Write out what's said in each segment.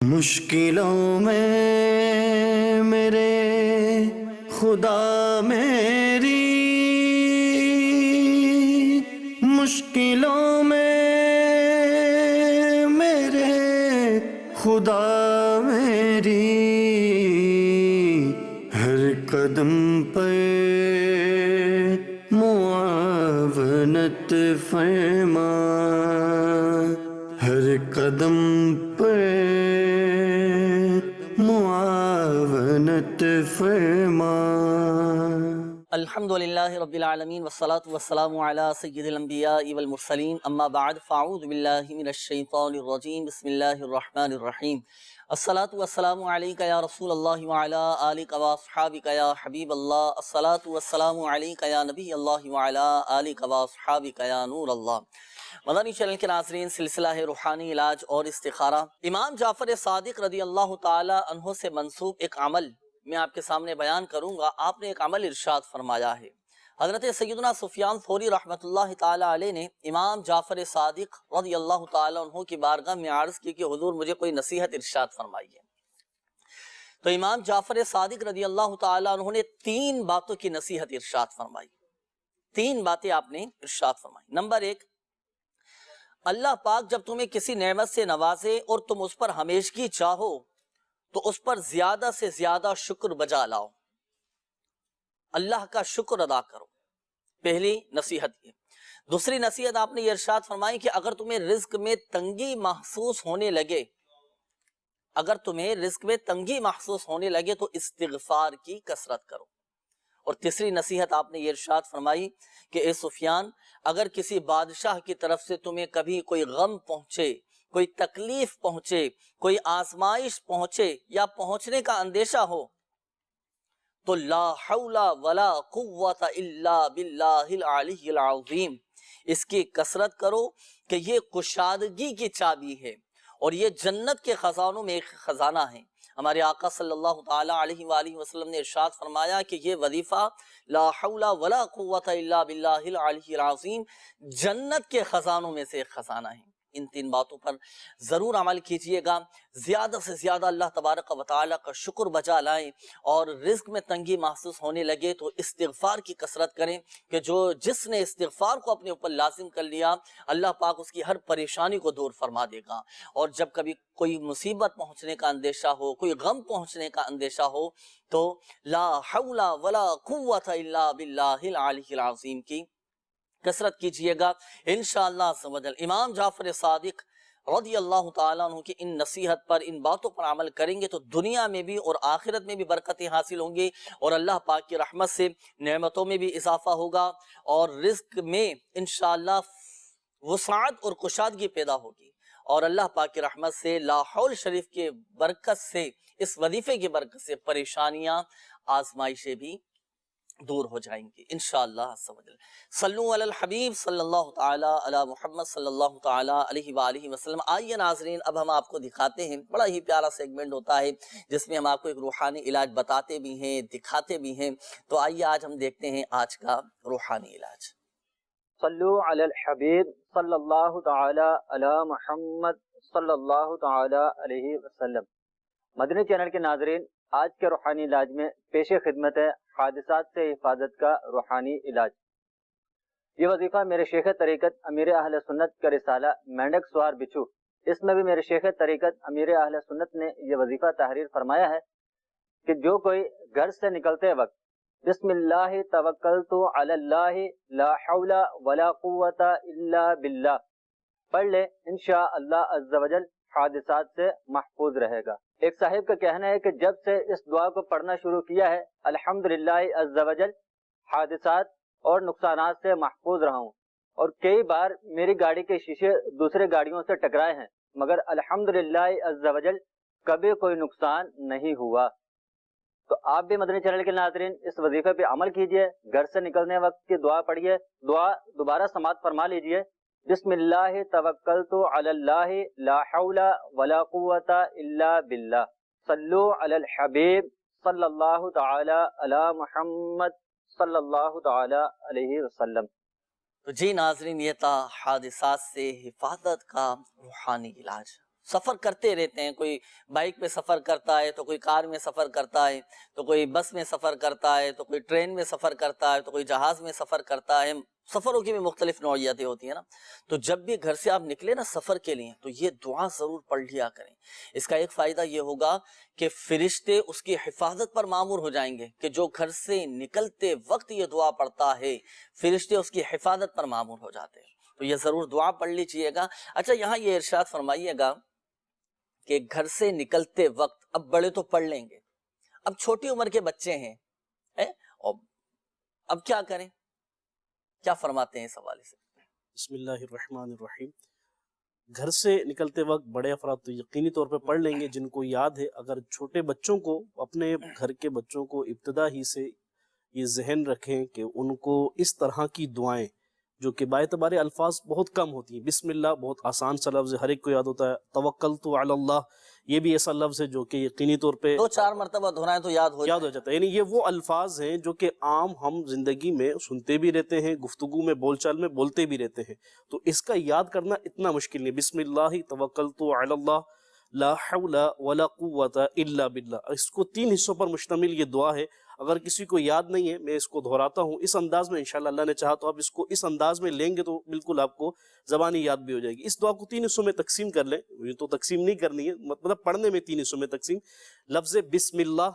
مشکلوں میں میرے خدا میری، مشکلوں میں میرے خدا میری، ہر قدم پر معاونت فرما، ہر قدم پر معاونت فرما۔ الحمدللہ رب العالمین والصلاة والسلام علی سید الانبیاء والمرسلین، اما بعد فاعوذ باللہ من الشیطان الرجیم، بسم اللہ الرحمن الرحیم۔ الصلاة والسلام علیکہ یا رسول اللہ وعلی آلک واصحابک یا حبیب اللہ، الصلاة والسلام علیکہ یا نبی اللہ وعلی آلک واصحابک یا نور اللہ۔ مدنی چینل کے ناظرین، سلسلہ ہے روحانی علاج اور استخارہ۔ امام جعفر صادق رضی اللہ تعالی عنہ سے منسوب ایک عمل میں آپ کے سامنے بیان کروں گا۔ آپ نے ایک عمل ارشاد فرمایا ہے۔ حضرت سیدنا سفیان ثوری رحمۃ اللہ تعالی علیہ نے امام جعفر صادق رضی اللہ تعالی عنہ کی بارگاہ میں عرض کی کہ حضور مجھے کوئی نصیحت ارشاد فرمائیے۔ تو امام جعفر صادق رضی اللہ تعالی عنہ نے 3 باتوں کی نصیحت ارشاد فرمائی۔ 3 باتیں آپ نے ارشاد فرمائی۔ نمبر 1، اللہ پاک جب تمہیں کسی نعمت سے نوازے اور تم اس پر ہمیشگی چاہو تو اس پر زیادہ سے زیادہ شکر بجا لاؤ، اللہ کا شکر ادا کرو۔ پہلی نصیحت یہ۔ دوسری نصیحت آپ نے یہ ارشاد فرمائی کہ اگر تمہیں رزق میں تنگی محسوس ہونے لگے، اگر تمہیں رزق میں تنگی محسوس ہونے لگے تو استغفار کی کثرت کرو۔ اور تیسری نصیحت آپ نے یہ ارشاد فرمائی کہ اے سفیان، اگر کسی بادشاہ کی طرف سے تمہیں کبھی کوئی غم پہنچے، کوئی تکلیف پہنچے، کوئی آزمائش پہنچے یا پہنچنے کا اندیشہ ہو تو لا حول ولا قوت الا باللہ العلی العظیم، اس کی کثرت کرو کہ یہ کشادگی کی چابی ہے اور یہ جنت کے خزانوں میں ایک خزانہ ہے۔ ہمارے آقا صلی اللہ تعالی علیہ وآلہ وسلم نے ارشاد فرمایا کہ یہ وظیفہ لا حول ولا قوت الا باللہ العلی العظیم جنت کے خزانوں میں سے ایک خزانہ ہے۔ ان 3 باتوں پر ضرور عمل کیجئے گا، زیادہ سے زیادہ اللہ تبارک و تعالی کا شکر بجا لائیں، اور رزق میں تنگی محسوس ہونے لگے تو استغفار کی کثرت کریں کہ جس نے استغفار کو اپنے اوپر لازم کر لیا، اللہ پاک اس کی ہر پریشانی کو دور فرما دے گا۔ اور جب کبھی کوئی مصیبت پہنچنے کا اندیشہ ہو، کوئی غم پہنچنے کا اندیشہ ہو تو لا حول ولا قوت الا باللہ العلی العظیم کی کثرت کیجئے گا انشاءاللہ عز و جل۔ امام جعفر صادق رضی اللہ تعالیٰ عنہ کی ان نصیحت پر، ان باتوں پر عمل کریں گے تو دنیا میں بھی اور آخرت میں بھی برکتیں حاصل ہوں گی، اور اللہ پاک کی رحمت سے نعمتوں میں بھی اضافہ ہوگا، اور رزق میں انشاءاللہ وسعت اور کشادگی پیدا ہوگی، اور اللہ پاک کی رحمت سے لا حول شریف کے برکت سے، اس وظیفے کی برکت سے پریشانیاں، آزمائشیں بھی دور ہو جائیں گی انشاءاللہ عز و جل۔ صلو علی الحبیب صلی اللہ تعالی علی محمد صلی اللہ تعالی علیہ وآلہ وسلم۔ آئیے ناظرین، اب ہم آپ کو دکھاتے ہیں، بڑا ہی پیارا سیگمنٹ ہوتا ہے جس میں ہم آپ کو ایک روحانی علاج بتاتے بھی ہیں، دکھاتے بھی ہیں۔ تو آئیے آج ہم دیکھتے ہیں آج کا روحانی علاج۔ صلو علی الحبیب صلی اللہ تعالی علی محمد صلی اللہ تعالی علیہ وسلم۔ مدنی چینل کے ناظرین، آج کے روحانی علاج میں پیش خدمت ہے حادثات سے حفاظت کا روحانی علاج۔ یہ وظیفہ میرے شیخ طریقت امیر اہل سنت کا رسالہ مینڈک سوار بچھو، اس میں بھی میرے شیخ طریقت امیر اہل سنت نے یہ وظیفہ تحریر فرمایا ہے کہ جو کوئی گھر سے نکلتے وقت بسم اللہ توکلت علی اللہ لا حول ولا قوت الا باللہ پڑھ لے، انشاءاللہ عز و جل حادثات سے محفوظ رہے گا۔ ایک صاحب کا کہنا ہے کہ جب سے اس دعا کو پڑھنا شروع کیا ہے الحمدللہ عز و جل حادثات اور نقصانات سے محفوظ رہا ہوں، اور کئی بار میری گاڑی کے شیشے دوسرے گاڑیوں سے ٹکرائے ہیں مگر الحمدللہ عز و جل کبھی کوئی نقصان نہیں ہوا۔ تو آپ بھی مدنی چینل کے ناظرین اس وظیفے پہ عمل کیجئے، گھر سے نکلنے وقت کی دعا پڑھیے، دعا دوبارہ سماعت فرما لیجئے۔ بسم اللہ توکلت علی اللہ لا حول ولا قوت الا باللہ، صلو علی الحبیب صلی اللہ تعالی علی محمد صلی اللہ تعالی علیہ وسلم۔ تو جی ناظرین، یہ تھا حادثات سے حفاظت کا روحانی علاج۔ سفر کرتے رہتے ہیں، کوئی بائک پہ سفر کرتا ہے تو کوئی کار میں سفر کرتا ہے، تو کوئی بس میں سفر کرتا ہے، تو کوئی ٹرین میں سفر کرتا ہے، تو کوئی جہاز میں سفر کرتا ہے، سفروں کی بھی مختلف نوعیتیں ہوتی ہیں نا۔ تو جب بھی گھر سے آپ نکلے نا سفر کے لیے تو یہ دعا ضرور پڑھ لیا کریں۔ اس کا ایک فائدہ یہ ہوگا کہ فرشتے اس کی حفاظت پر مامور ہو جائیں گے، کہ جو گھر سے نکلتے وقت یہ دعا پڑھتا ہے فرشتے اس کی حفاظت پر مامور ہو جاتے ہیں۔ تو یہ ضرور دعا پڑھ لیجئے گا۔ اچھا، یہاں یہ ارشاد فرمائیے گا کہ گھر سے نکلتے وقت، اب بڑے تو پڑھ لیں گے، اب چھوٹی عمر کے بچے ہیں، اور اب کیا کریں؟ کیا فرماتے ہیں اس حوالے سے؟ بسم اللہ الرحمن الرحیم۔ گھر سے نکلتے وقت بڑے افراد تو یقینی طور پہ پڑھ لیں گے جن کو یاد ہے۔ اگر چھوٹے بچوں کو، اپنے گھر کے بچوں کو ابتدا ہی سے یہ ذہن رکھیں کہ ان کو اس طرح کی دعائیں جو کہ باعتبار الفاظ بہت کم ہوتی ہیں، بسم اللہ بہت آسان سا لفظ ہے، ہر ایک کو یاد ہوتا ہے، توکلت علی اللہ یہ بھی ایسا لفظ ہے جو کہ یقینی طور پہ 2-4 مرتبہ دہرائیں تو یاد ہو جاتا ہے۔ یعنی یہ وہ الفاظ ہیں جو کہ عام ہم زندگی میں سنتے بھی رہتے ہیں، گفتگو میں، بول چال میں بولتے بھی رہتے ہیں، تو اس کا یاد کرنا اتنا مشکل نہیں۔ بسم اللہ توکلت علی اللہ لا حول ولا قوت الا باللہ، اس کو 3 حصوں پر مشتمل یہ دعا ہے۔ اگر کسی کو یاد نہیں ہے، میں اس کو دہراتا ہوں اس انداز میں، انشاءاللہ اللہ نے چاہا تو آپ اس کو اس انداز میں لیں گے تو بالکل آپ کو زبانی یاد بھی ہو جائے گی۔ اس دعا کو 3 حصوں میں تقسیم کر لیں، یہ تو تقسیم نہیں کرنی ہے، مطلب پڑھنے میں 3 حصوں میں تقسیم۔ لفظ بسم اللہ،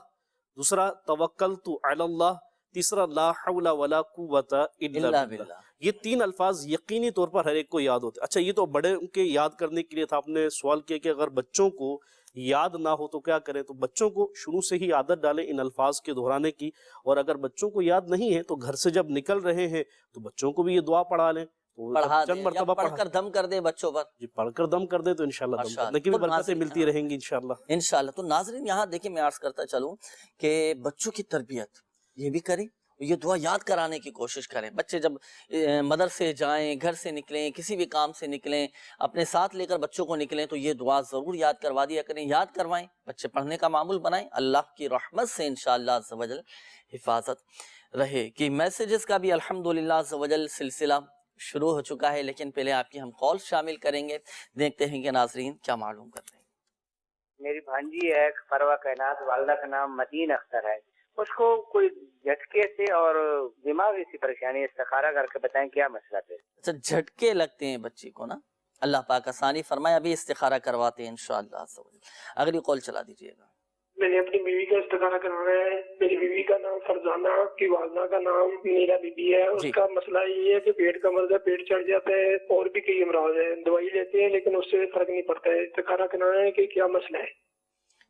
دوسرا توکلت علی اللہ، تیسرا لا حول ولا قوت الا باللہ۔ یہ 3 الفاظ یقینی طور پر ہر ایک کو یاد ہوتے ہیں۔ اچھا، یہ تو بڑے کے یاد کرنے کے لیے تھا، آپ نے سوال کیا کہ اگر بچوں کو یاد نہ ہو تو کیا کریں؟ تو بچوں کو شروع سے ہی عادت ڈالیں ان الفاظ کے دہرانے کی، اور اگر بچوں کو یاد نہیں ہے تو گھر سے جب نکل رہے ہیں تو بچوں کو بھی یہ دعا پڑھا لیں، پڑھا چند دیں، مرتبہ پڑھ کر دم کر دے بچوں پر، جی پڑھ کر دم کر دیں تو انشاءاللہ دم کرنے کی بھی برکتیں ملتی رہیں گی انشاءاللہ۔ انشاءاللہ۔ تو ناظرین یہاں دیکھیں، میں عرض کرتا چلوں کہ بچوں کی تربیت یہ بھی کریں، یہ دعا یاد کرانے کی کوشش کریں۔ بچے جب مدرسے جائیں، گھر سے نکلیں، کسی بھی کام سے نکلیں، اپنے ساتھ لے کر بچوں کو نکلیں تو یہ دعا ضرور یاد کروا دیا کریں، یاد کروائیں، بچے پڑھنے کا معمول بنائیں، اللہ کی رحمت سے انشاءاللہ عز و جل حفاظت رہے گی۔ میسیجز کا بھی الحمدللہ عز و جل سلسلہ شروع ہو چکا ہے، لیکن پہلے آپ کی ہم کال شامل کریں گے، دیکھتے ہیں کہ ناظرین کیا معلوم کر رہے ہیں۔ میری بھانجی ہے فروا کائنات، والدہ کا نام مدین اختر ہے، اس کو کوئی جھٹکے سے اور دماغی سی پریشانی، استخارہ کر کے بتائیں کیا مسئلہ ہے؟ اچھا، جھٹکے لگتے ہیں بچی کو نا، اللہ پاک آسانی فرمائے، ابھی استخارہ کرواتے ہیں انشاءاللہ عز و جل۔ اگلی کال چلا دیجئے گا۔ میں نے اپنی بیوی کا استخارہ کروانا ہے۔ میری بیوی کا نام فرزانہ، کی والدہ کا نام میرا بی بی ہے۔ اس کا مسئلہ یہ ہے کہ پیٹ کا مرض ہے، پیٹ چڑھ جاتا ہے، اور بھی کئی امراض ہیں، دوائی لیتے ہیں لیکن اس سے فرق نہیں پڑتا ہے۔ استخارہ کروانا ہے کہ کیا مسئلہ ہے؟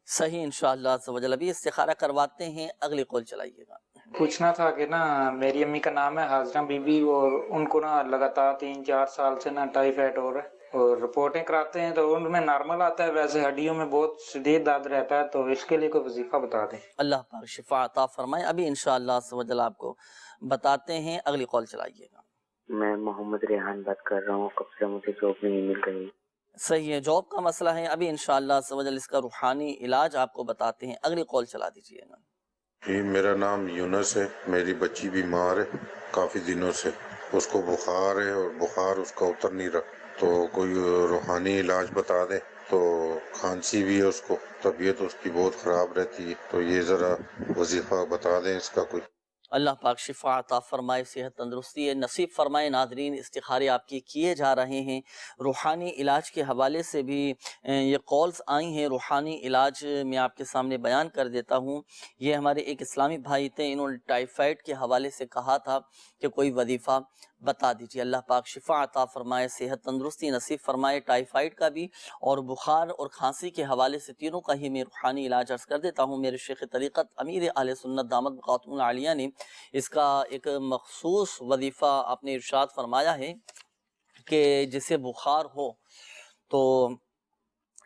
صحیح انشاءاللہ عز و جل، ابھی استخارہ کرواتے ہیں، اگلی کال چلائیے گا۔ پوچھنا تھا کہ نا میری امی کا نام ہے حاضرہ بی بی، اور ان کو نا لگاتار 3-4 سال سے نا ٹائیفائڈ ہو رہا ہے، اور رپورٹیں کراتے ہیں تو ان میں نارمل آتا ہے، ویسے ہڈیوں میں بہت شدید درد رہتا ہے، تو اس کے لیے کوئی وظیفہ بتا دیں۔ اللہ پاک شفا عطا فرمائے، ابھی انشاءاللہ عز و جل آپ کو بتاتے ہیں، اگلی کال چلائیے گا۔ میں محمد ریحان بات کر رہا ہوں، کب سے مجھے جاب نہیں مل رہی۔ صحیح ہے، جاب کا مسئلہ ہے، ابھی انشاءاللہ عز و جل اس کا روحانی علاج آپ کو بتاتے ہیں، اگلی کال چلا دیجئے گا۔ جی میرا نام یونس ہے، میری بچی بیمار ہے کافی دنوں سے، اس کو بخار ہے اور بخار اس کا اتر نہیں رہا، تو کوئی روحانی علاج بتا دیں۔ تو کھانسی بھی ہے اس کو، طبیعت اس کی بہت خراب رہتی ہے، تو یہ ذرا وظیفہ بتا دیں اس کا کوئی۔ اللہ پاک شفا عطا فرمائے، صحت تندرستی نصیب فرمائے۔ ناظرین استخارے آپ کی کیے جا رہے ہیں، روحانی علاج کے حوالے سے بھی یہ کالز آئی ہیں، روحانی علاج میں آپ کے سامنے بیان کر دیتا ہوں۔ یہ ہمارے ایک اسلامی بھائی تھے، انہوں نے ٹائیفائڈ کے حوالے سے کہا تھا کہ کوئی وظیفہ بتا دیجیے۔ اللہ پاک شفا عطا فرمائے، صحت تندرستی نصیب فرمائے۔ ٹائیفائڈ کا بھی اور بخار اور کھانسی کے حوالے سے تینوں کا ہی میں روحانی علاج عرض کر دیتا ہوں۔ میرے شیخ طریقت امیر اہل سنت دامت بقاتم العالیہ نے اس کا ایک مخصوص وظیفہ اپنے ارشاد فرمایا ہے کہ جسے بخار ہو تو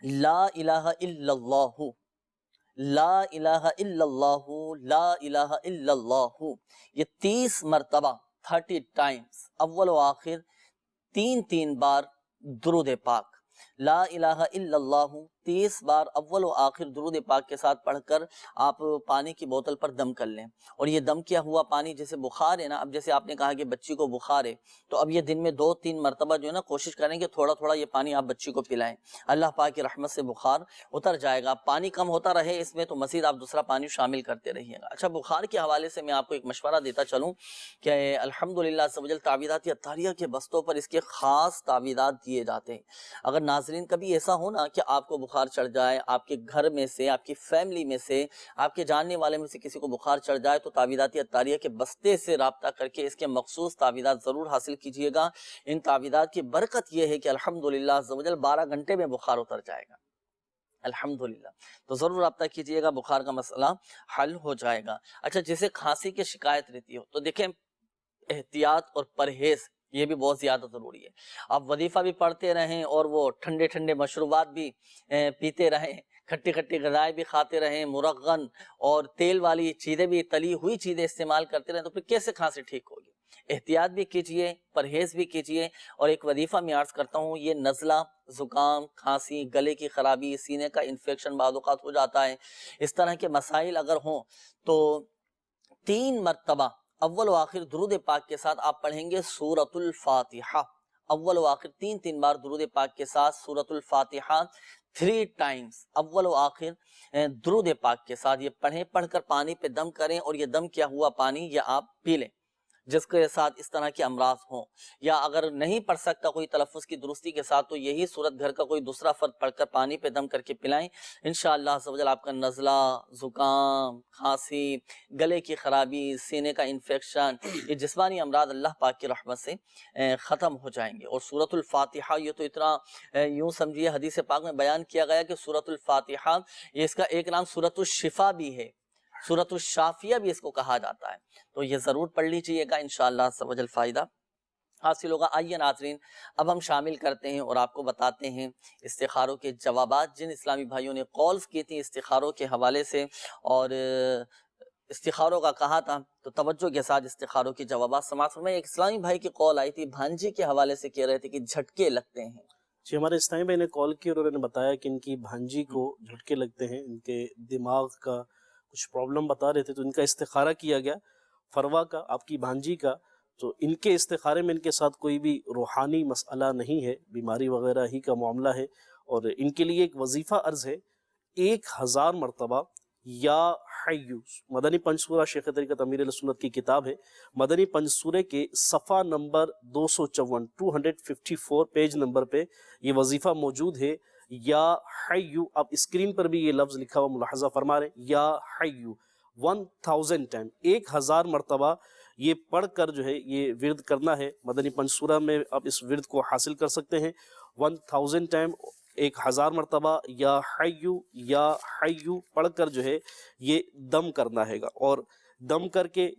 لا الہ الا اللہ، لا الہ الا اللہ، لا الہ الا اللہ، یہ 30 مرتبہ 30 ٹائمز، اول و آخر 3 بار درود پاک، لا الہ الا اللہ 30 بار اول و آخر درود پاک کے ساتھ پڑھ کر آپ پانی کی بوتل پر دم کر لیں. اور یہ دم کیا ہوا پانی جیسے بخار ہے نا، اب جیسے آپ نے کہا کہ بچی کو بخار ہے تو اب یہ دن میں 2-3 مرتبہ جو ہے نا کوشش کریں کہ تھوڑا تھوڑا یہ پانی آپ بچی کو پلائیں. اللہ پاک کی رحمت سے بخار اتر جائے گا. پانی کم ہوتا رہے اس میں تو مزید آپ دوسرا پانی شامل کرتے رہیے گا. اچھا، بخار کے حوالے سے میں آپ کو ایک مشورہ دیتا چلوں کہ الحمدللہ عز و جل تعویذات عطاریہ کے بستوں پر اس کے خاص تعویذات دیے جاتے ہیں. اگر ناظرین کبھی ایسا ہو نا کہ آپ کو بخار چڑھ جائے، آپ کے گھر میں سے، آپ کی فیملی میں سے، آپ کے جاننے والے میں سے کسی کو بخار چڑھ جائے تو تعویذات عطاریہ کے بستے سے رابطہ کر کے اس کے مخصوص تعویذات ضرور حاصل کیجئے گا. ان تعویذات کی برکت یہ ہے کہ الحمدللہ عز و جل 12 گھنٹے میں بخار اتر جائے گا الحمدللہ. تو ضرور رابطہ کیجئے گا، بخار کا مسئلہ حل ہو جائے گا. اچھا، جیسے کھانسی کی شکایت رہتی ہو تو دیکھیں احتیاط اور پرہیز یہ بھی بہت زیادہ ضروری ہے. آپ وظیفہ بھی پڑھتے رہیں اور وہ ٹھنڈے ٹھنڈے مشروبات بھی پیتے رہیں، کھٹی کھٹی غذائیں بھی کھاتے رہیں، مرغن اور تیل والی چیزیں بھی، تلی ہوئی چیزیں استعمال کرتے رہیں تو پھر کیسے کھانسی ٹھیک ہوگی؟ احتیاط بھی کیجئے، پرہیز بھی کیجئے. اور ایک وظیفہ میں عرض کرتا ہوں، یہ نزلہ، زکام، کھانسی، گلے کی خرابی، سینے کا انفیکشن بعض اوقات ہو جاتا ہے، اس طرح کے مسائل اگر ہوں تو 3 مرتبہ اول و آخر درود پاک کے ساتھ آپ پڑھیں گے سورۃ الفاتحہ. اول و آخر 3 بار درود پاک کے ساتھ سورۃ الفاتحہ 3 ٹائمز اول و آخر درود پاک کے ساتھ یہ پڑھیں. پڑھ کر پانی پہ دم کریں اور یہ دم کیا ہوا پانی یہ آپ پی لیں جس کے ساتھ اس طرح کے امراض ہوں. یا اگر نہیں پڑھ سکتا کوئی تلفظ کی درستی کے ساتھ تو یہی سورت گھر کا کوئی دوسرا فرد پڑھ کر پانی پہ دم کر کے پلائیں. انشاءاللہ عز و جل آپ کا نزلہ، زکام، کھانسی، گلے کی خرابی، سینے کا انفیکشن، یہ جسمانی امراض اللہ پاک کی رحمت سے ختم ہو جائیں گے. اور سورۃ الفاتحہ یہ تو اتنا یوں سمجھیے حدیث پاک میں بیان کیا گیا کہ سورۃ الفاتحہ یہ اس کا ایک نام سورۃ الشفا بھی ہے، سورۃ الشافیہ بھی اس کو کہا جاتا ہے. تو یہ ضرور پڑھ لیجئے گا، انشاءاللہ عز و جل فائدہ حاصل ہوگا. آئیے ناظرین، اب ہم شامل کرتے ہیں اور آپ کو بتاتے ہیں استخاروں کے جوابات. جن اسلامی بھائیوں نے کالز کی تھی استخاروں کے حوالے سے اور استخاروں کا کہا تھا تو توجہ کے ساتھ استخاروں کے جوابات سماعت فرمائیں. ایک اسلامی بھائی کی کال آئی تھی، بھانجی کے حوالے سے کہہ رہے تھے کہ جھٹکے لگتے ہیں. جی، ہمارے اسلامی بھائی نے کال کی اور انہوں نے بتایا کہ ان کی بھانجی کو جھٹکے لگتے ہیں، ان کے دماغ کا کچھ پرابلم بتا رہے تھے تو ان کا استخارہ کیا گیا فروا کا، آپ کی بھانجی کا. تو ان کے استخارے میں ان کے ساتھ کوئی بھی روحانی مسئلہ نہیں ہے، بیماری وغیرہ ہی کا معاملہ ہے. اور ان کے لیے ایک وظیفہ عرض ہے، 1000 مرتبہ یا حیو، مدنی پنج سورہ شیخ طریقت امیر اہل سنت کی کتاب ہے، مدنی پنج سورہ کے صفحہ نمبر 254 پیج نمبر پہ یہ وظیفہ موجود ہے. یا حیو، آپ اسکرین پر بھی یہ لفظ لکھا ہوا ملاحظہ فرما رہے ہیں، یا حیو 1000 ٹائم، 1000 مرتبہ یہ پڑھ کر جو ہے یہ ورد کرنا ہے. مدنی پنج سورہ میں آپ اس ورد کو حاصل کر سکتے ہیں 1000 ٹائم، 1000 مرتبہ یا حیو پڑھ کر جو ہے یہ دم کرنا ہے گا. اور دم کر کے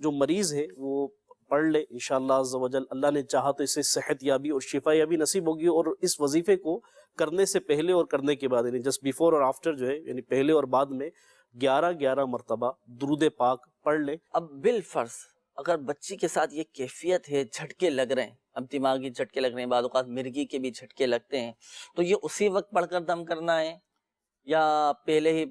جو مریض ہے وہ پڑھ لے انشاءاللہ عز و جل، اللہ نے چاہا تو اسے صحت یابی اور شفا یابی نصیب ہوگی. اور اس وظیفے کو کرنے سے پہلے اور کرنے کے بعد، یعنی جسٹ بیفور اور آفٹر جو ہے، یعنی پہلے اور بعد میں 11 مرتبہ درود پاک پڑھ لیں. اب بالفرض اگر بچی کے ساتھ یہ کیفیت ہے، جھٹکے لگ رہے ہیں، اب دماغی جھٹکے لگ رہے ہیں، بعض اوقات مرگی کے بھی جھٹکے لگتے ہیں، تو یہ اسی وقت پڑھ کر دم کرنا ہے یا پہلے ہی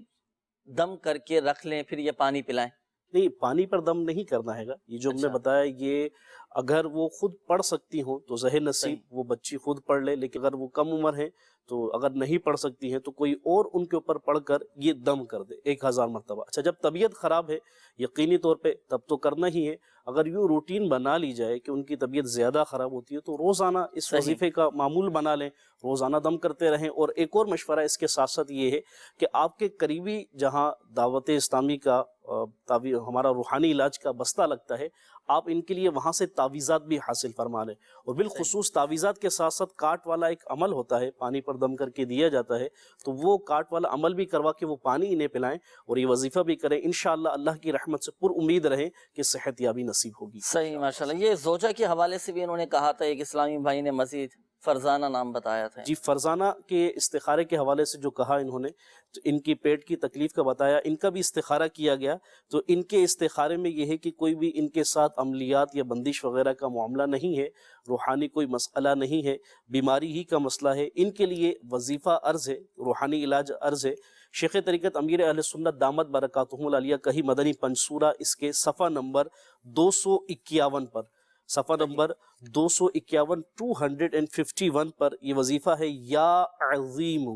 دم کر کے رکھ لیں پھر یہ پانی پلائیں؟ نہیں، پانی پر دم نہیں کرنا ہے گا. یہ جو ہم نے بتایا، یہ اگر وہ خود پڑھ سکتی ہوں تو ظاہر نصیب وہ بچی خود پڑھ لے، لیکن اگر وہ کم عمر ہے تو اگر نہیں پڑھ سکتی ہیں تو کوئی اور ان کے اوپر پڑھ کر یہ دم کر دے 1000 مرتبہ. اچھا، جب طبیعت خراب ہے یقینی طور پہ تب تو کرنا ہی ہے. اگر یوں روٹین بنا لی جائے کہ ان کی طبیعت زیادہ خراب ہوتی ہے تو روزانہ اس وظیفے کا معمول بنا لیں، روزانہ دم کرتے رہیں. اور ایک اور مشورہ اس کے ساتھ ساتھ یہ ہے کہ آپ کے قریبی جہاں دعوت اسلامی کا ہمارا روحانی علاج کا بستہ لگتا ہے، آپ ان کے لیے وہاں سے تعویذات بھی حاصل فرما لیں. اور بالخصوص تعویذات کے ساتھ ساتھ کاٹ والا ایک عمل ہوتا ہے، پانی پر دم کر کے دیا جاتا ہے، تو وہ کاٹ والا عمل بھی کروا کے وہ پانی انہیں پلائیں اور یہ وظیفہ بھی کریں. انشاءاللہ اللہ کی رحمت سے پر امید رہیں کہ صحت یابی نصیب ہوگی. صحیح، ماشاءاللہ. یہ زوجہ کے حوالے سے بھی انہوں نے کہا تھا، ایک اسلامی بھائی نے مزید فرزانہ نام بتایا تھا. جی فرزانہ کے استخارے کے حوالے سے جو کہا انہوں نے، تو ان کی پیٹ کی تکلیف کا بتایا، ان کا بھی استخارہ کیا گیا. تو ان کے استخارے میں یہ ہے کہ کوئی بھی ان کے ساتھ عملیات یا بندش وغیرہ کا معاملہ نہیں ہے، روحانی کوئی مسئلہ نہیں ہے، بیماری ہی کا مسئلہ ہے. ان کے لیے وظیفہ عرض ہے، روحانی علاج عرض ہے. شیخ طریقت امیر اہل سنت دامت برکاتہم العالیہ کہی مدنی پنصورہ اس کے صفحہ نمبر 251 پر، صفحہ نمبر 251 251 پر یہ وظیفہ ہے، یا عظیم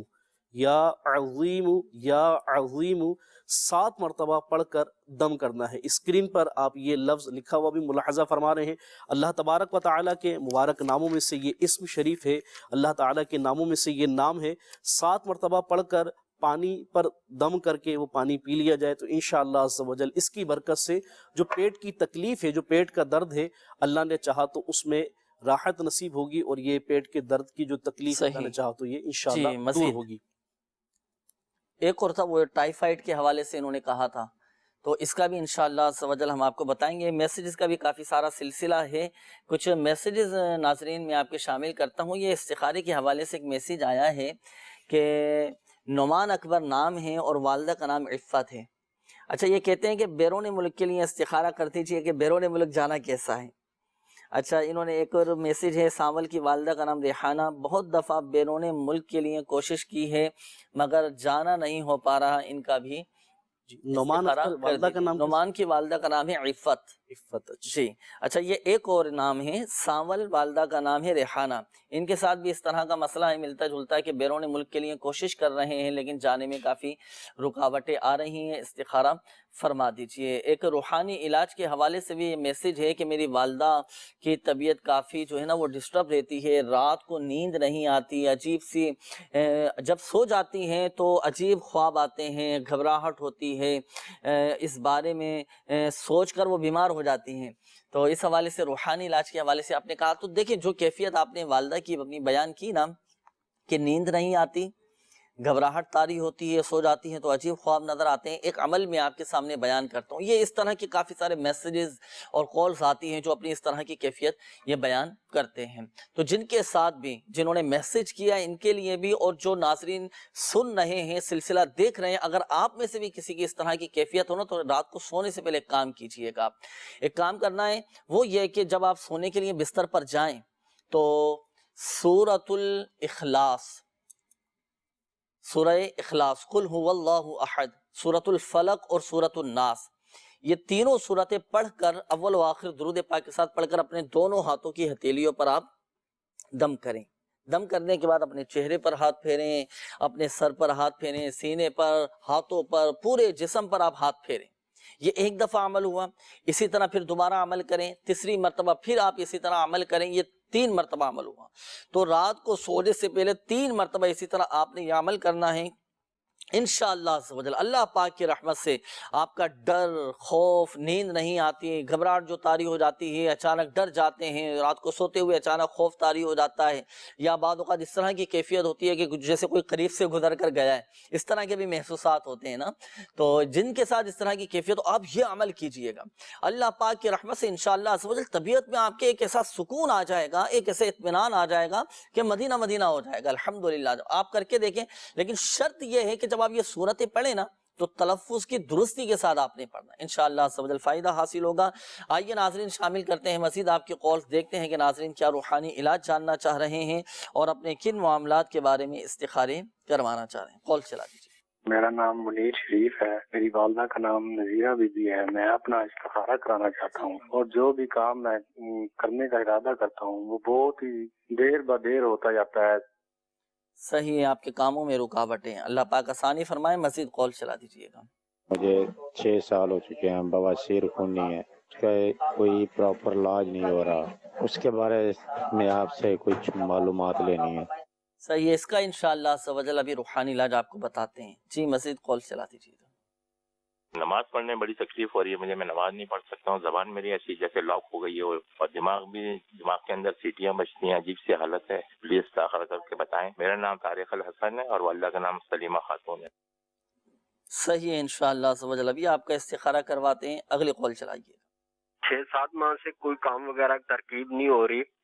یا عظیم یا عظیم 7 مرتبہ پڑھ کر دم کرنا ہے. اسکرین پر آپ یہ لفظ لکھا ہوا بھی ملاحظہ فرما رہے ہیں. اللہ تبارک و تعالیٰ کے مبارک ناموں میں سے یہ اسم شریف ہے، اللہ تعالیٰ کے ناموں میں سے یہ نام ہے. 7 مرتبہ پڑھ کر پانی پر دم کر کے وہ پانی پی لیا جائے تو انشاءاللہ عز و جل اس کی برکت سے جو پیٹ کی تکلیف ہے، جو پیٹ کا درد ہے، اللہ نے چاہا تو اس میں راحت نصیب ہوگی، اور یہ پیٹ کے درد کی جو تکلیف اللہ نے چاہا تو یہ انشاءاللہ دور ہوگی. ایک اور تھا وہ ٹائیفائڈ کے حوالے سے انہوں نے کہا تھا، تو اس کا بھی انشاءاللہ عز و جل ہم آپ کو بتائیں گے. میسیجز کا بھی کافی سارا سلسلہ ہے، کچھ میسیجز ناظرین میں آپ کے شامل کرتا ہوں. یہ استخارے کے حوالے سے ایک میسیج آیا ہے کہ نعمان اکبر نام ہے اور والدہ کا نام عفت ہے. اچھا یہ کہتے ہیں کہ بیرون ملک کے لیے استخارہ کرتی چاہیے کہ بیرون ملک جانا کیسا ہے. اچھا انہوں نے ایک اور میسیج ہے، سانول کی والدہ کا نام ریحانہ، بہت دفعہ بیرون ملک کے لیے کوشش کی ہے مگر جانا نہیں ہو پا رہا. ان کا بھی نعمان نعمان کی والدہ کا نام ہے عفت. جی اچھا یہ ایک اور نام ہے سانول، والدہ کا نام ہے ریحانہ. ان کے ساتھ بھی اس طرح کا مسئلہ ہے، ملتا جلتا ہے کہ بیرون ملک کے لیے کوشش کر رہے ہیں لیکن جانے میں کافی رکاوٹیں آ رہی ہیں. استخارہ فرما دیجئے. ایک روحانی علاج کے حوالے سے بھی یہ میسیج ہے کہ میری والدہ کی طبیعت کافی جو ہے نا وہ ڈسٹرب رہتی ہے، رات کو نیند نہیں آتی، عجیب سی جب سو جاتی ہیں تو عجیب خواب آتے ہیں، گھبراہٹ ہوتی ہے، اس بارے میں سوچ کر وہ بیمار ہو جاتی ہیں. تو اس حوالے سے روحانی علاج کے حوالے سے آپ نے کہا تو دیکھیں جو کیفیت آپ نے والدہ کی اپنی بیان کی نا کہ نیند نہیں آتی، گھبراہٹ طاری ہوتی ہے، سو جاتی ہیں تو عجیب خواب نظر آتے ہیں، ایک عمل میں آپ کے سامنے بیان کرتا ہوں. یہ اس طرح کے کافی سارے میسیجز اور کالز آتی ہیں جو اپنی اس طرح کی کیفیت یہ بیان کرتے ہیں. تو جن کے ساتھ بھی جنہوں نے میسیج کیا ان کے لیے بھی، اور جو ناظرین سن رہے ہیں سلسلہ دیکھ رہے ہیں، اگر آپ میں سے بھی کسی کی اس طرح کی کیفیت ہو نا تو رات کو سونے سے پہلے ایک کام کیجئے گا. ایک کام کرنا ہے وہ یہ کہ جب آپ سونے کے لیے بستر پر جائیں تو سورۃ الاخلاص، سورہ اخلاص، قل هو اللہ احد، سورۃ الفلق اور سورۃ الناس، یہ تینوں سورتیں پڑھ کر اول و آخر درود پاک کے ساتھ پڑھ کر اپنے دونوں ہاتھوں کی ہتھیلیوں پر آپ دم کریں. دم کرنے کے بعد اپنے چہرے پر ہاتھ پھیریں، اپنے سر پر ہاتھ پھیریں، سینے پر، ہاتھوں پر، پورے جسم پر آپ ہاتھ پھیریں. یہ ایک دفعہ عمل ہوا. اسی طرح پھر دوبارہ عمل کریں، تیسری مرتبہ پھر آپ اسی طرح عمل کریں، یہ 3 مرتبہ عمل ہوا. تو رات کو سونے سے پہلے 3 مرتبہ اسی طرح آپ نے یہ عمل کرنا ہے. انشاءاللہ عز و جل اللہ پاک کی رحمت سے آپ کا ڈر، خوف، نیند نہیں آتی ہے، گھبراہٹ جو طاری ہو جاتی ہے، اچانک ڈر جاتے ہیں، رات کو سوتے ہوئے اچانک خوف طاری ہو جاتا ہے، یا بعض اوقات اس طرح کی کیفیت ہوتی ہے کہ جیسے کوئی قریب سے گزر کر گیا ہے، اس طرح کے بھی محسوسات ہوتے ہیں نا. تو جن کے ساتھ اس طرح کی کیفیت ہو آپ یہ عمل کیجئے گا. اللہ پاک کی رحمت سے انشاءاللہ عز و جل طبیعت میں آپ کے ایک ایسا سکون آ جائے گا، ایک ایسے اطمینان آ جائے گا کہ مدینہ مدینہ ہو جائے گا. الحمدللہ آپ کر کے دیکھیں. لیکن شرط یہ ہے کہ جب آپ یہ صورتیں پڑھیں نا تو تلفظ کی درستی کے ساتھ آپ نے پڑھنا ہے. انشاءاللہ عز و جل فائدہ حاصل ہوگا. آئیے ناظرین شامل کرتے ہیں مزید آپ کے قولز، دیکھتے ہیں کہ ناظرین کیا روحانی علاج جاننا چاہ رہے ہیں اور اپنے کن معاملات کے بارے میں استخارے کروانا چاہ رہے ہیں. قول چلا دیجیے. میرا نام منیر شریف ہے، میری والدہ کا نام نذیرہ بی بی ہے. میں اپنا استخارہ کرانا چاہتا ہوں، اور جو بھی کام میں کرنے کا ارادہ کرتا ہوں وہ بہت ہی دیر بدیر ہوتا جاتا ہے. صحیح ہے، آپ کے کاموں میں رکاوٹیں ہیں. اللہ پاک آسانی فرمائے. مزید قول چلا دیجیے گا. مجھے 6 سال ہو چکے ہیں، بواسیر خونی ہے، اس کا کوئی پراپر علاج نہیں ہو رہا، اس کے بارے میں آپ سے کچھ معلومات لینی ہے. صحیح ہے، اس کا انشاءاللہ عز و جل ابھی روحانی علاج آپ کو بتاتے ہیں. جی مزید قول چلا دیجیے گا. نماز پڑھنے میں بڑی تکلیف ہو رہی ہے مجھے، میں نماز نہیں پڑھ سکتا ہوں، زبان میری ایسی جیسے لاک ہو گئی ہے، اور دماغ کے اندر سیٹیاں بجتی ہیں، عجیب سی حالت ہے. پلیز تاخیر کر کے بتائیں. میرا نام طارق الحسن ہے اور والدہ کا نام سلیمہ خاتون ہے. صحیح ہے، انشاءاللہ عز و جل ابھی آپ کا استخارہ کرواتے ہیں. اگلی قول چلائیے. 6-7 ماہ سے کوئی کام وغیرہ ترکیب نہیں ہو رہی،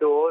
2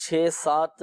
6-7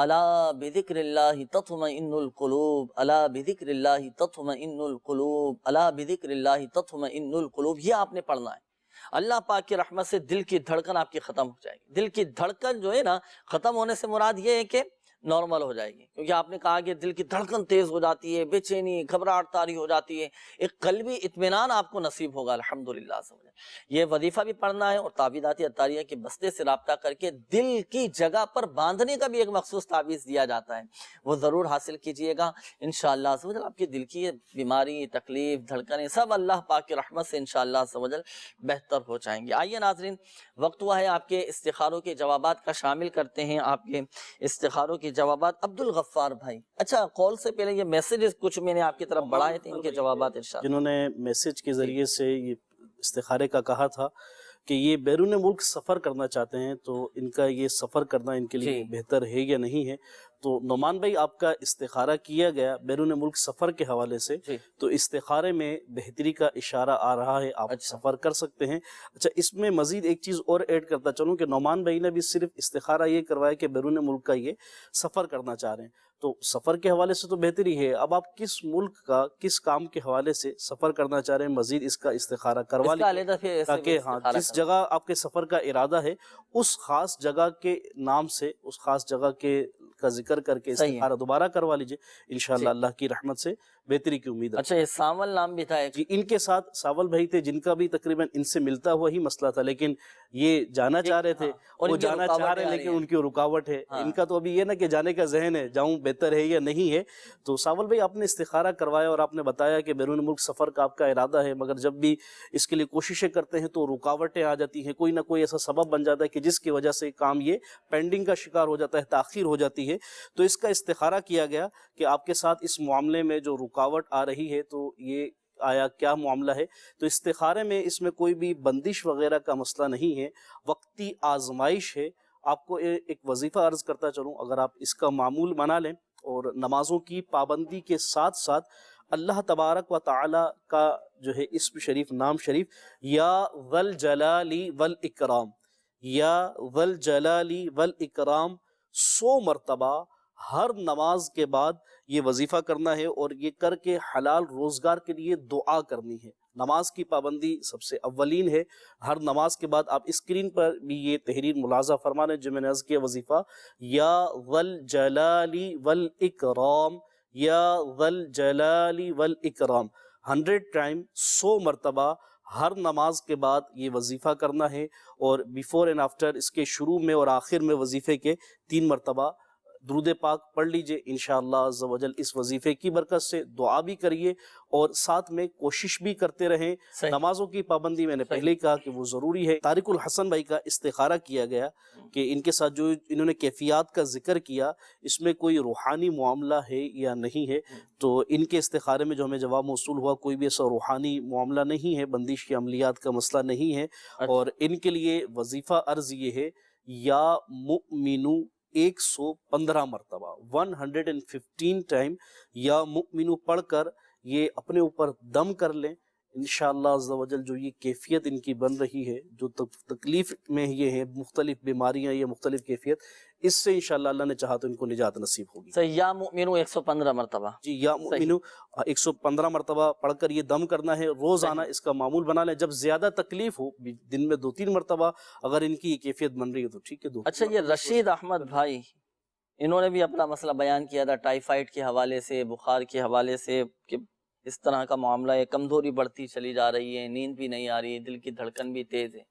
الا بذکر اللہ تطمئن القلوب، الا بذکر اللہ تطمئن القلوب، الا بذکر اللہ تطمئن القلوب، یہ آپ نے پڑھنا ہے۔ اللہ پاک کی رحمت سے دل کی دھڑکن آپ کی ختم ہو جائے گی۔ دل کی دھڑکن جو ہے نا ختم ہونے سے مراد یہ ہے کہ نارمل ہو جائے گی، کیونکہ آپ نے کہا کہ دل کی دھڑکن تیز ہو جاتی ہے، بے چینی، گھبراہٹ طاری ہو جاتی ہے، ایک قلبی اطمینان آپ کو نصیب ہوگا الحمدللہ۔ یہ وظیفہ بھی پڑھنا ہے اور تعویذات عطاریہ کے بستے سے رابطہ کر کے دل کی جگہ پر باندھنے کا بھی ایک مخصوص تعویذ دیا جاتا ہے، وہ ضرور حاصل کیجئے گا انشاءاللہ عز و جل۔ آپ کی دل کی یہ بیماری، تکلیف، دھڑکنیں سب اللہ پاک کی رحمت سے انشاءاللہ عز و جل بہتر ہو جائیں گے۔ آئیے ناظرین، وقت ہوا ہے آپ کے استخاروں کے جوابات کا، شامل کرتے ہیں آپ کے استخاروں کے جوابات۔ عبد الغفار بھائی، اچھا کال سے پہلے یہ میسیجز کچھ میں نے آپ کی طرف بڑھائے تھے، ان کے جوابات ارشاد۔ جنہوں نے میسیج کے ذریعے سے یہ استخارے کا کہا تھا کہ یہ بیرون ملک سفر کرنا چاہتے ہیں، تو ان کا یہ سفر کرنا ان کے لیے بہتر ہے یا نہیں ہے؟ تو نعمان بھائی آپ کا استخارہ کیا گیا بیرون ملک سفر کے حوالے سے، تو استخارے میں بہتری کا اشارہ آ رہا ہے، آپ سفر کر سکتے ہیں۔ اچھا، اس میں مزید ایک چیز اور ایڈ کرتا چلوں کہ نعمان بھائی نے بھی صرف استخارہ یہ کروایا کہ بیرون ملک کا یہ سفر کرنا چاہ رہے ہیں، تو سفر کے حوالے سے تو بہتری ہے۔ اب آپ کس ملک کا کس کام کے حوالے سے سفر کرنا چاہ رہے ہیں، مزید اس کا استخارہ کروا لیں تاکہ جس جگہ آپ کے سفر کا ارادہ ہے اس خاص جگہ کے نام سے، اس خاص جگہ کا ذکر کر کے استخارہ دوبارہ کروا لیجئے، انشاءاللہ اللہ کی رحمت سے بہتری کی امید ہے۔ اچھا، یہ ساول نام بھی تھا جی، ان کے ساتھ ساول بھائی تھے جن کا بھی تقریباً ان سے ملتا ہوا ہی مسئلہ تھا، لیکن یہ جانا چاہ رہے تھے، وہ جانا چاہ رہے ہیں لیکن ان کی رکاوٹ ہے۔ ان کا تو ابھی یہ نا کہ جانے کا ذہن ہے، جاؤں بہتر ہے یا نہیں ہے۔ تو ساول بھائی آپ نے استخارہ کروایا اور آپ نے بتایا کہ بیرون ملک سفر کا آپ کا ارادہ ہے، مگر جب بھی اس کے لیے کوششیں کرتے ہیں تو رکاوٹیں آ جاتی ہیں، کوئی نہ کوئی ایسا سبب بن جاتا ہے کہ جس کی وجہ سے کام یہ پینڈنگ کا شکار ہو جاتا ہے، تاخیر ہو جاتی ہے۔ تو اس کا استخارہ کیا گیا کہ آپ کے ساتھ اس معاملے میں جو رکاوٹ آ رہی ہے تو یہ آیا کیا معاملہ ہے؟ تو استخارے میں اس میں کوئی بھی بندش وغیرہ کا مسئلہ نہیں ہے، وقتی آزمائش ہے۔ آپ کو ایک وظیفہ عرض کرتا چلوں، اگر آپ اس کا معمول بنا لیں اور نمازوں کی پابندی کے ساتھ ساتھ اللہ تبارک و تعالی کا جو ہے اسم شریف، نام شریف، یا ذل جلالی والاکرام، یا ذل جلالی والاکرام 100 مرتبہ ہر نماز کے بعد یہ وظیفہ کرنا ہے، اور یہ کر کے حلال روزگار کے لیے دعا کرنی ہے۔ نماز کی پابندی سب سے اولین ہے۔ ہر نماز کے بعد آپ اسکرین پر بھی یہ تحریر ملاحظہ فرما لیں جو میں نے عرض کیا وظیفہ، یا ذل جلالی والاکرام، یا ذل جلالی والاکرام، 100 ٹائم 100 مرتبہ ہر نماز کے بعد یہ وظیفہ کرنا ہے، اور بیفور اینڈ آفٹر، اس کے شروع میں اور آخر میں وظیفے کے 3 مرتبہ درود پاک پڑھ لیجئے انشاءاللہ عز و جل۔ اس وظیفے کی برکت سے دعا بھی کریے اور ساتھ میں کوشش بھی کرتے رہیں۔ نمازوں کی پابندی میں نے پہلے کہا کہ وہ ضروری ہے۔ طارق الحسن بھائی کا استخارہ کیا گیا کہ ان کے ساتھ جو انہوں نے کیفیات کا ذکر کیا، اس میں کوئی روحانی معاملہ ہے یا نہیں ہے، تو ان کے استخارے میں جو ہمیں جواب موصول ہوا کوئی بھی ایسا روحانی معاملہ نہیں ہے، بندش کے عملیات کا مسئلہ نہیں ہے، اور ان کے لیے وظیفہ عرض یہ ہے، یا مؤمنو 115 مرتبہ 115 ٹائم یا مؤمنو پڑھ کر یہ اپنے اوپر دم کر لیں، انشاءاللہ عز و جل جو یہ کیفیت ان کی بن رہی ہے، جو تکلیف میں یہ ہے، مختلف بیماریاں یا مختلف کیفیت، اس سے انشاءاللہ اللہ نے چاہا تو ان کو نجات نصیب ہوگی۔ صحیح، یا مؤمنو 115 مرتبہ، جی، یا مؤمنو 115 مرتبہ پڑھ کر یہ دم کرنا ہے، روزانہ اس کا معمول بنا لیں۔ جب زیادہ تکلیف ہو، دن میں 2-3 مرتبہ اگر ان کی کیفیت بن رہی ہے تو ٹھیک ہے۔ اچھا، یہ رشید احمد بھائی، انہوں نے بھی اپنا مسئلہ بیان کیا تھا ٹائیفائڈ کے حوالے سے، بخار کے حوالے سے، کہ اس طرح کا معاملہ ہے، کمزوری بڑھتی چلی جا رہی ہے، نیند بھی نہیں آ رہی ہے، دل کی دھڑکن بھی تیز ہے،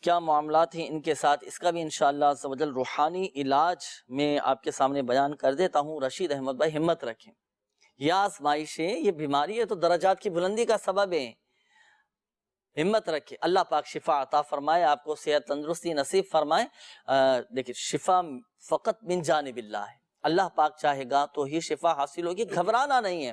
کیا معاملات ہیں ان کے ساتھ؟ اس کا بھی انشاءاللہ عز و جل روحانی علاج میں آپ کے سامنے بیان کر دیتا ہوں۔ رشید احمد بھائی، ہمت رکھیں، یہ آزمائش ہے، یہ بیماری ہے تو درجات کی بلندی کا سبب ہے، ہمت رکھیں، اللہ پاک شفا عطا فرمائے، آپ کو صحت تندرستی نصیب فرمائے۔ دیکھیں، شفا فقط من جانب اللہ ہے، اللہ پاک چاہے گا تو ہی شفا حاصل ہوگی، گھبرانا نہیں ہے،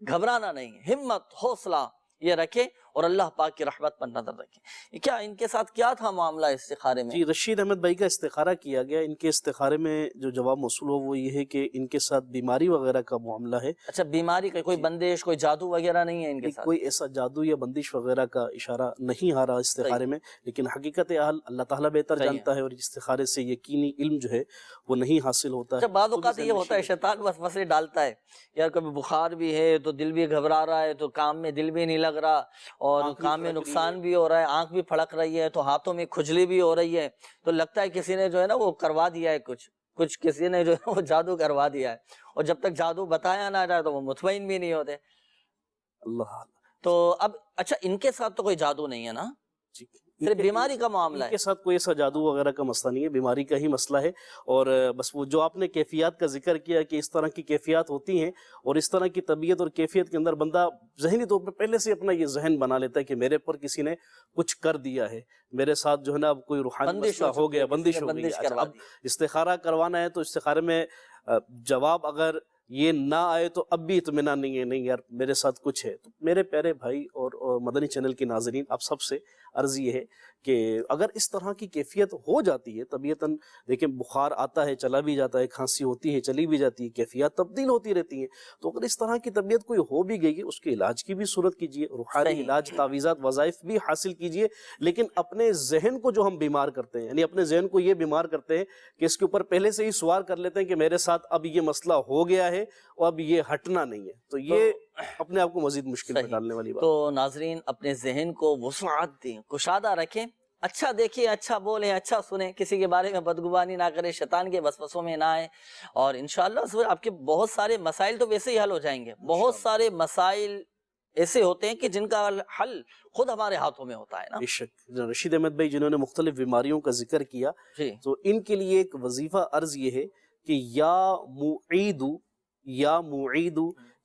گھبرانا نہیں ہے، ہمت حوصلہ یہ رکھے اور اللہ پاک کی رحمت پر نظر رکھیں۔ کیا ان کے ساتھ کیا تھا معاملہ استخارے میں؟ جی رشید احمد بھائی کا استخارہ کیا گیا، ان کے استخارے میں جو جواب موصول ہو وہ یہ ہے کہ ان کے ساتھ بیماری وغیرہ کا معاملہ ہے۔ اچھا بیماری کا کوئی بندش، کوئی جادو وغیرہ نہیں ہے ان کے ساتھ؟ کوئی ایسا جادو یا بندش وغیرہ کا اشارہ نہیں آ رہا استخارے میں، لیکن حقیقت حال اللہ تعالیٰ بہتر جانتا ہے، اور استخارے سے یقینی علم جو ہے وہ نہیں حاصل ہوتا ہے۔ بعض اوقات یہ ہوتا ہے شیطان وسوسے ڈالتا ہے، یار کبھی بخار بھی ہے تو دل بھی گھبرا رہا ہے، تو کام میں دل بھی نہیں لگ رہا، اور کام میں نقصان بھی ہو رہا ہے، آنکھ بھی پھڑک رہی ہے، تو ہاتھوں میں کھجلی بھی ہو رہی ہے، تو لگتا ہے کسی نے جو ہے نا وہ کروا دیا ہے کچھ کسی نے جو ہے وہ جادو کروا دیا ہے، اور جب تک جادو بتایا نہ جائے تو وہ مطمئن بھی نہیں ہوتے۔ اللہ تو اب اچھا ان کے ساتھ تو کوئی جادو نہیں ہے نا، صرف بیماری کا معاملہ ہے؟ ان کے ساتھ کوئی ایسا جادو وغیرہ کا مسئلہ نہیں ہے، بیماری کا ہی مسئلہ ہے، اور بس وہ جو آپ نے کیفیات کا ذکر کیا کہ اس طرح کی کیفیات ہوتی ہیں، اور اس طرح کی طبیعت اور کیفیت کے اندر بندہ ذہنی طور پر پہلے سے اپنا یہ ذہن بنا لیتا ہے کہ میرے پر کسی نے کچھ کر دیا ہے، میرے ساتھ جو ہے نا اب کوئی روحانی مسئلہ ہو گیا، بندش ہو گئی۔ اب استخارہ کروانا ہے تو استخارے میں جواب اگر یہ نہ آئے تو اب بھی اطمینان نہیں ہے، نہیں یار میرے ساتھ کچھ ہے۔ تو میرے پیارے بھائی اور مدنی چینل کے ناظرین، آپ سب سے عرض یہ ہے کہ اگر اس طرح کی کیفیت ہو جاتی ہے طبیعتاً، دیکھیں بخار آتا ہے چلا بھی جاتا ہے، کھانسی ہوتی ہے چلی بھی جاتی ہے، کیفیات تبدیل ہوتی رہتی ہیں، تو اگر اس طرح کی طبیعت کوئی ہو بھی گئی ہے اس کے علاج کی بھی صورت کیجیے، روحانی علاج، تعویذات، وظائف بھی حاصل کیجیے، لیکن اپنے ذہن کو جو ہم بیمار کرتے ہیں، یعنی اپنے ذہن کو یہ بیمار کرتے ہیں کہ اس کے اوپر پہلے سے ہی سوار کر لیتے ہیں کہ میرے ساتھ اب یہ مسئلہ ہو گیا ہے اور اب یہ ہٹنا نہیں ہے، تو یہ اپنے آپ کو مزید مشکل میں ڈالنے والی بات۔ تو ناظرین اپنے ذہن کو وسعت دیں، کشادہ رکھیں، اچھا دیکھیں، اچھا بولیں، اچھا سنیں، کسی کے بارے میں بدگمانی نہ کریں، شیطان کے وسوسوں میں نہ آئیں، اور انشاءاللہ آپ کے بہت سارے مسائل تو ویسے ہی حل ہو جائیں گے۔ بہت سارے مسائل ایسے ہوتے ہیں کہ جن کا حل خود ہمارے ہاتھوں میں ہوتا ہے نا۔ بے شک رشید احمد بھائی جنہوں نے مختلف بیماریوں کا ذکر کیا، تو ان کے لیے ایک وظیفہ عرض یہ ہے کہ یا معید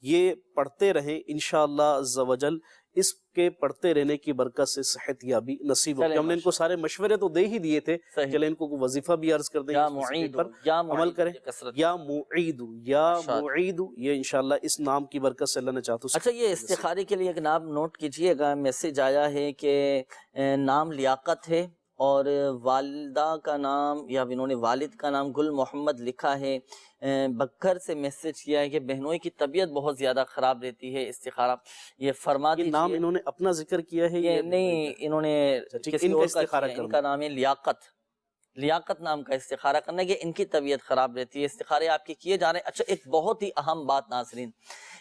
یہ پڑھتے رہیں انشاءاللہ عز و جل، اس کے پڑھتے رہنے کی برکت سے صحت یابی نصیب ہوگی۔ ہم نے ان کو سارے مشورے تو دے ہی دیے تھے، چلیں ان کو وظیفہ بھی عرض کر دیں، عمل کریں۔ یا معید یہ انشاءاللہ اس نام کی برکت سے اللہ نے چاہتا۔ اچھا یہ استخارے کے لیے ایک نام نوٹ کیجئے گا، میسج آیا ہے کہ نام لیاقت ہے، اور والدہ کا نام یا انہوں نے والد کا نام گل محمد لکھا ہے، بکر سے میسج کیا ہے کہ بہنوئی کی طبیعت بہت زیادہ خراب رہتی ہے، استخارہ یہ فرما دیجئے۔ نام انہوں نے اپنا ذکر کیا ہے؟ یہ نہیں، انہوں نے کسی اور کا کیا ہے، ان کا نام ہے لیاقت نام کا استخارہ کرنا، کہ ان کی طبیعت خراب رہتی ہے، استخارے آپ کے کیے جا رہے ہیں۔ اچھا ایک بہت ہی اہم بات ناظرین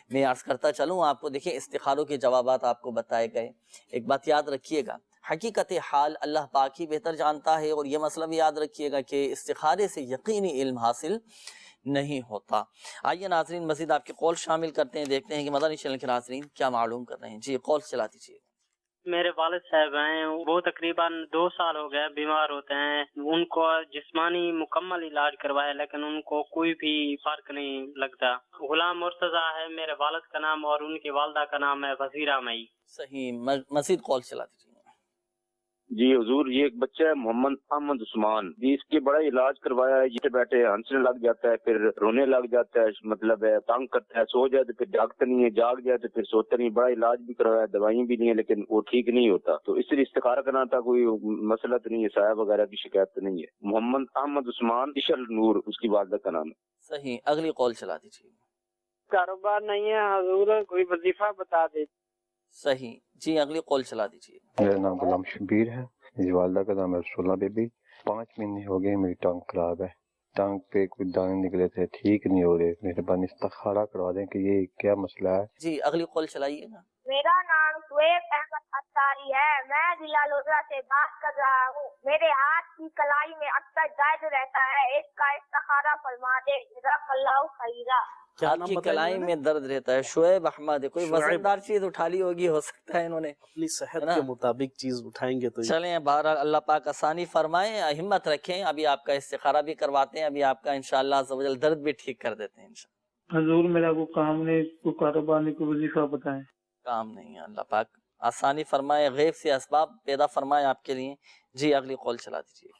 میں عرض کرتا چلوں آپ کو، دیکھیں استخاروں کے جوابات آپ کو بتائے گئے، ایک بات یاد رکھیے گا، حقیقت حال اللہ پاک ہی بہتر جانتا ہے، اور یہ مسئلہ بھی یاد رکھیے گا کہ استخارے سے یقینی علم حاصل نہیں ہوتا۔ آئیے ناظرین مزید آپ کے قول شامل کرتے ہیں، دیکھتے ہیں کہ مدنی چینل کے ناظرین کیا معلوم کر رہے ہیں۔ جی قول چلا دیجیے۔ میرے والد صاحب ہیں، وہ تقریباً 2 سال ہو گئے بیمار ہوتے ہیں، ان کو جسمانی مکمل علاج کروایا لیکن ان کو کوئی بھی فرق نہیں لگتا۔ غلام مرتضیٰ ہے میرے والد کا نام، اور ان کی والدہ کا نام ہے وزیرہ مئی۔ صحیح، مزید قول چلا دیجیے۔ جی حضور، یہ ایک بچہ ہے محمد احمد عثمان جی، اس کے بڑا علاج کروایا ہے، یہ بیٹھے ہنسنے لگ جاتا ہے، پھر رونے لگ جاتا ہے، مطلب ہے تنگ کرتا ہے، سو جائے تو پھر جاگتا نہیں ہے، جاگ جائے تو پھر سوتا نہیں، بڑا علاج بھی کروایا، دوائیں بھی نہیں ہے لیکن وہ ٹھیک نہیں ہوتا، تو اس لیے استخارہ کرنا تھا، کوئی مسئلہ تو نہیں ہے، سایہ وغیرہ کی شکایت تو نہیں ہے۔ محمد احمد عثمان اشل نور اس کی والدہ کا نام ہے۔ صحیح، اگلی قول چلا دیجیے۔ کاروبار نہیں ہے حضور، کوئی وظیفہ بتا دے۔ صحیح، جی اگلی قول چلا دیجیے۔ میرا نام غلام شبیر ہے، میری والدہ کا نام ہے رسولہ بی بی۔ 5 مہینے ہو گئے میری ٹانگ خراب ہے، ٹانگ پہ کوئی دانے نکلے تھے، ٹھیک نہیں ہو رہے، مہربانی استخارہ کروا دیں کہ یہ کیا مسئلہ ہے۔ جی اگلی قول چلائیے گا۔ میرا نام شعیب احمد اتاری ہے، میں ضلع لودھا سے بات کر رہا ہوں، میرے ہاتھ کی کلائی میں اکثر درد رہتا ہے، اس کا استخارہ فرما دے، جزاک اللہ خیرہ۔ ہاتھ کی کلائی میں درد رہتا ہے، شعیب احمد، کوئی وزندار چیز اٹھا لی ہوگی، ہو سکتا ہے انہوں نے اپنی صحت کے مطابق چیز اٹھائیں گے تو چلیں، بہرحال اللہ پاک آسانی فرمائیں، ہمت رکھیں، ابھی آپ کا استخارہ بھی کرواتے ہیں، ابھی آپ کا انشاءاللہ عز و جل درد بھی ٹھیک کر دیتے ہیں انشاءاللہ۔ حضور میرا کوئی کام نہیں، کوئی کاروبار نہیں، کوئی وظیفہ بتائیں۔ کام نہیں ہے، اللہ پاک آسانی فرمائے، غیب سے اسباب پیدا فرمائے آپ کے لیے۔ جی اگلی قول چلا دیجیے۔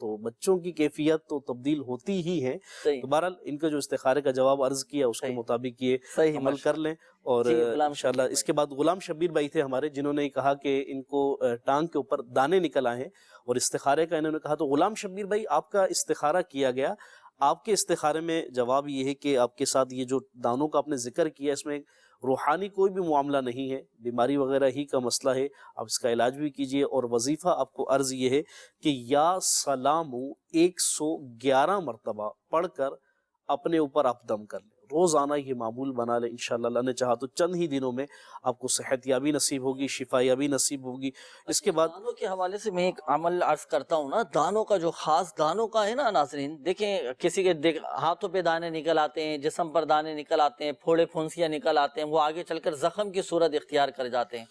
تو بچوں کی کیفیت تو تبدیل ہوتی ہی ہے. تو بہرحال ان کا جو استخارے کا جواب عرض کیا اس کے مطابق یہ عمل کر لیں. اور انشاءاللہ اس کے بعد غلام شبیر بھائی تھے ہمارے جنہوں نے کہا کہ ان کو ٹانگ کے اوپر دانے نکل آئے ہیں اور استخارے کا انہوں نے کہا. تو غلام شبیر بھائی آپ کا استخارہ کیا گیا, آپ کے استخارے میں جواب یہ ہے کہ آپ کے ساتھ یہ جو دانوں کا آپ نے ذکر کیا اس میں روحانی کوئی بھی معاملہ نہیں ہے, بیماری وغیرہ ہی کا مسئلہ ہے, آپ اس کا علاج بھی کیجئے. اور وظیفہ آپ کو عرض یہ ہے کہ یا سلام 111 مرتبہ پڑھ کر اپنے اوپر آپ دم کر لیں, روزانہ یہ معمول بنا لیں. انشاءاللہ اللہ نے چاہا تو چند ہی دنوں میں آپ کو صحت یابی نصیب ہوگی, شفا یابی نصیب ہوگی. اس کے بعد دانوں کے حوالے سے میں ایک عمل عرض کرتا ہوں نا, دانوں کا جو خاص دانوں کا ہے نا ناظرین, دیکھیں کسی کے ہاتھوں پہ دانے نکل آتے ہیں, جسم پر دانے نکل آتے ہیں, پھوڑے پھنسیاں نکل آتے ہیں, وہ آگے چل کر زخم کی صورت اختیار کر جاتے ہیں.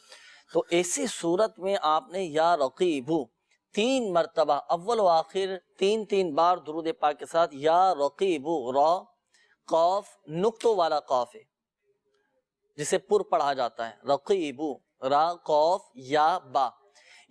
تو ایسی صورت میں آپ نے یا رقیبو 3 مرتبہ اول و آخر 3 بار درود پاک کے ساتھ یا رقیبو, را قاف نقطوں والا قاف ہے جسے پر پڑھا جاتا ہے, رقیبو را قاف یا با,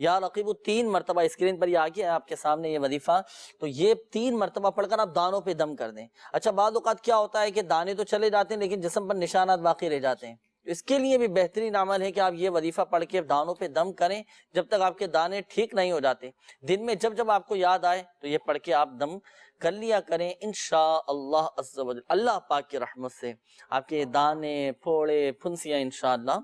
یا رقیبو 3 مرتبہ اسکرین پر یہ آ گیا ہے آپ کے سامنے یہ وظیفہ. تو یہ 3 مرتبہ پڑھ کر آپ دانوں پہ دم کر دیں. اچھا بعض اوقات کیا ہوتا ہے کہ دانے تو چلے جاتے ہیں لیکن جسم پر نشانات باقی رہ جاتے ہیں, اس کے لیے بھی بہترین عمل ہے کہ آپ یہ وظیفہ پڑھ کے دانوں پہ دم کریں جب تک آپ کے دانے ٹھیک نہیں ہو جاتے. دن میں جب آپ کو یاد آئے تو یہ پڑھ کے آپ دم کر لیا کریں. انشاءاللہ عز و جل اللہ پاک کی رحمت سے آپ کے دانے پھوڑے پھنسیاں انشاءاللہ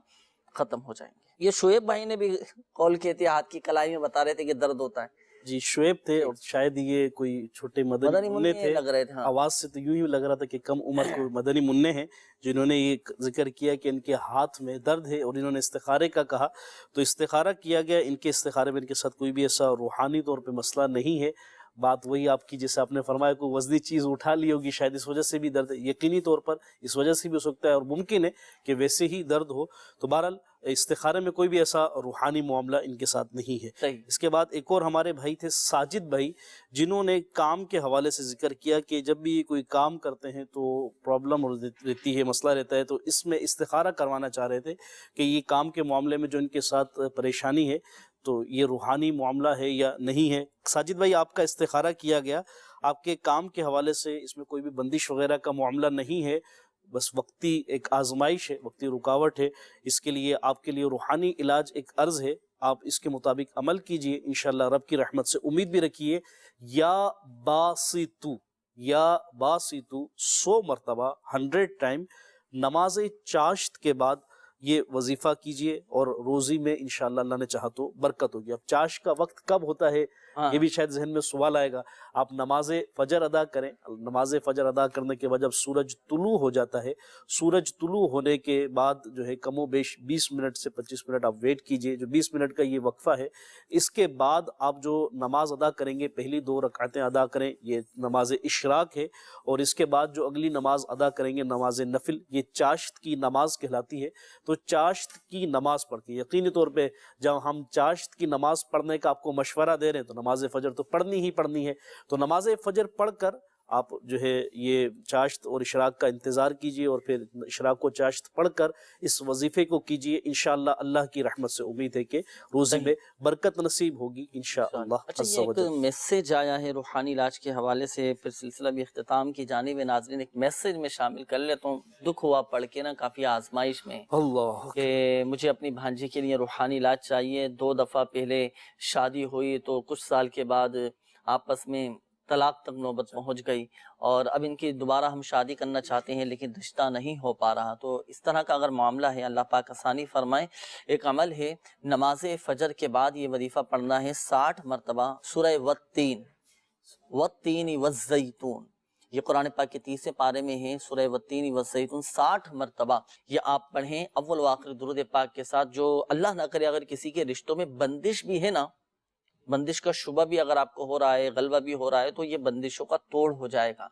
ختم ہو جائیں گے. یہ شعیب بھائی نے بھی کال کیے تھے, ہاتھ کی کلائی میں بتا رہے تھے کہ درد ہوتا ہے. جی شعیب تھے, اور شاید یہ کوئی چھوٹے مدنی منع تھے, لگ رہے تھے. آواز سے تو یوں ہی لگ رہا تھا کہ کم عمر کوئی مدنی منع ہیں جنہوں نے یہ ذکر کیا کہ ان کے ہاتھ میں درد ہے اور انہوں نے استخارے کا کہا. تو استخارہ کیا گیا, ان کے استخارے میں ان کے ساتھ کوئی بھی ایسا روحانی طور پہ مسئلہ نہیں ہے. بات وہی آپ کی جیسے آپ نے فرمایا کوئی وزنی چیز اٹھا لی ہوگی, شاید اس وجہ سے بھی درد ہے, یقینی طور پر اس وجہ سے بھی ہو سکتا ہے اور ممکن ہے کہ ویسے ہی درد ہو. تو بہرحال استخارے میں کوئی بھی ایسا روحانی معاملہ ان کے ساتھ نہیں ہے. اس کے بعد ایک اور ہمارے بھائی تھے ساجد بھائی, جنہوں نے کام کے حوالے سے ذکر کیا کہ جب بھی کوئی کام کرتے ہیں تو پرابلم رہتی ہے, مسئلہ رہتا ہے. تو اس میں استخارہ کروانا چاہ رہے تھے کہ یہ کام کے معاملے میں جو ان کے ساتھ پریشانی ہے تو یہ روحانی معاملہ ہے یا نہیں ہے. ساجد بھائی آپ کا استخارہ کیا گیا, آپ کے کام کے حوالے سے اس میں کوئی بھی بندش وغیرہ کا معاملہ نہیں ہے, بس وقتی ایک آزمائش ہے, وقتی رکاوٹ ہے. اس کے لیے آپ کے لیے روحانی علاج ایک عرض ہے, آپ اس کے مطابق عمل کیجئے, انشاءاللہ رب کی رحمت سے امید بھی رکھیے. یا باسطو 100 مرتبہ 100 ٹائم نماز چاشت کے بعد یہ وظیفہ کیجئے, اور روزی میں انشاءاللہ اللہ نے چاہا تو برکت ہوگی. اب چاشت کا وقت کب ہوتا ہے یہ بھی شاید ذہن میں سوال آئے گا. آپ نماز فجر ادا کریں, نماز فجر ادا کرنے کے بعد جب سورج طلوع ہو جاتا ہے, سورج طلوع ہونے کے بعد جو ہے کم و بیش 20 منٹ سے 25 منٹ آپ ویٹ کیجئے. جو 20 منٹ کا یہ وقفہ ہے, اس کے بعد آپ جو نماز ادا کریں گے پہلی 2 رکعتیں ادا کریں, یہ نماز اشراق ہے. اور اس کے بعد جو اگلی نماز ادا کریں گے نماز نفل, یہ چاشت کی نماز کہلاتی ہے. تو چاشت کی نماز پڑھ کے یقینی طور پہ جب ہم چاشت کی نماز پڑھنے کا آپ کو مشورہ دے رہے ہیں تو نماز فجر تو پڑھنی ہی پڑھنی ہے. تو نماز فجر پڑھ کر آپ جو ہے یہ چاشت اور اشراق کا انتظار کیجئے, اور پھر اشراق و چاشت پڑھ کر اس وظیفے کو کیجئے. انشاءاللہ اللہ کی رحمت سے امید ہے کہ روزی میں برکت نصیب ہوگی انشاءاللہ. اچھا یہ ایک میسیج آیا ہے روحانی علاج کے حوالے سے, پھر سلسلہ بھی اختتام کی جانب ہے. ناظرین ایک میسیج میں شامل کر لیتا ہوں. دکھ ہوا پڑھ کے نا کافی آزمائش میں اللہ کہ مجھے اپنی بھانجی کے لیے روحانی علاج چاہیے. 2 دفعہ پہلے شادی ہوئی تو کچھ سال کے بعد آپس میں طلاق تک نوبت پہنچ گئی, اور اب ان کی دوبارہ ہم شادی کرنا چاہتے ہیں لیکن رشتہ نہیں ہو پا رہا. تو اس طرح کا اگر معاملہ ہے اللہ پاک آسانی فرمائے. ایک عمل ہے نماز فجر کے بعد یہ وظیفہ پڑھنا ہے 60 مرتبہ سورہ والتین والزیتون. یہ قرآن پاک کے 30 پارے میں ہے, سورہ والتین والزیتون 60 مرتبہ یہ آپ پڑھیں اول و آخر درود پاک کے ساتھ. جو اللہ نہ کرے اگر کسی کے رشتوں میں بندش بھی ہے نا, بندش کا شبہ بھی اگر آپ کو ہو رہا ہے, غلبہ بھی ہو رہا ہے, تو یہ بندشوں کا توڑ ہو جائے گا.